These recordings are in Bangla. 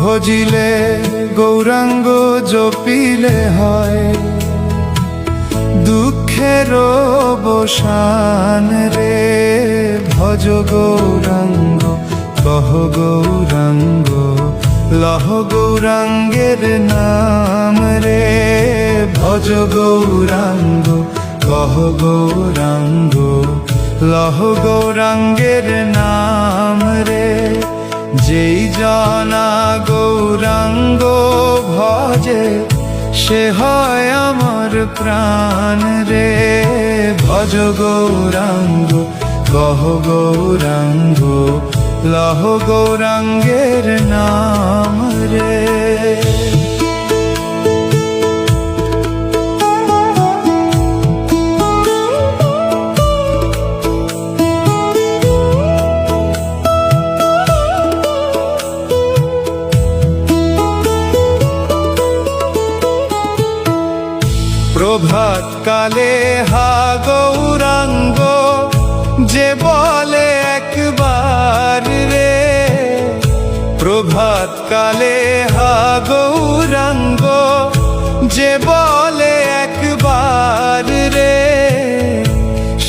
ভজিলে গৌরাঙ্গ জপিলে হয় দুঃখের অবসান রে। ভজ গৌরাঙ্গ কহ গৌরাঙ্গ লহ গৌরাঙ্গের নাম রে। ভজ গৌরাঙ্গ কহ গৌরাঙ্গ লহ গৌরাঙ্গের নাম রে। যেই জনা গৌরাঙ্গ ভজে সে হয় আমার প্রাণ রে। ভজ গৌরাঙ্গ কহ গৌরাঙ্গ লহ গৌরাঙ্গের নাম রে। প্রভাত কালে হা গৌরাঙ্গ যে বলে একবার রে। প্রভাত কালে হা গৌরাঙ্গ যে বলে একবার রে।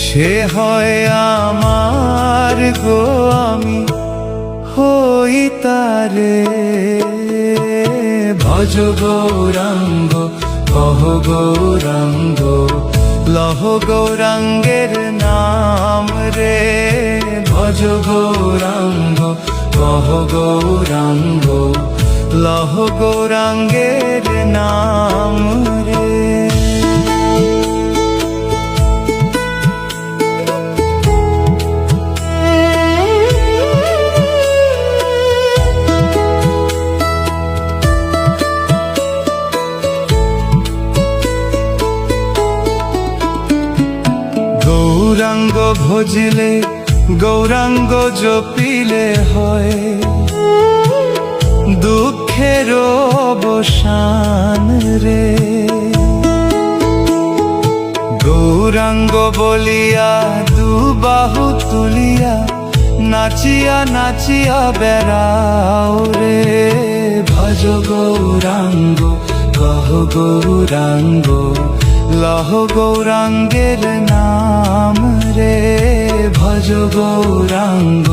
সে হয় আমার গো আমি হই তারে। ভজ গৌরাঙ্গ কহ গৌরাঙ্গ লহ গৌরাঙ্গের নাম রে। ভজ গৌরাঙ্গ কহ গৌরাঙ্গ লহ গৌরাঙ্গের নাম রে। গৌরাঙ্গ ভজিলে গৌরাঙ্গ জপিলে হয় দুঃখের অবসান রে। গৌরাঙ্গ বলিয়া দুবাহু তুলিয়া নাচিয়া নাচিয়া বেড়াও রে। ভজ গৌরাঙ্গ কহ গৌরাঙ্গ লহ গৌরাঙ্গের নাম রে। ভজ গৌরাঙ্গ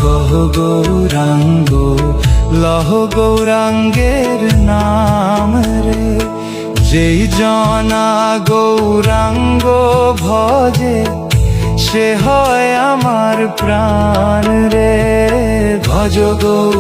কহ গৌরাঙ্গ লহ গৌরাঙ্গের নাম রে। যেই জনা গৌরাঙ্গ ভজে সে হয় আমার প্রাণ রে। ভজ গৌ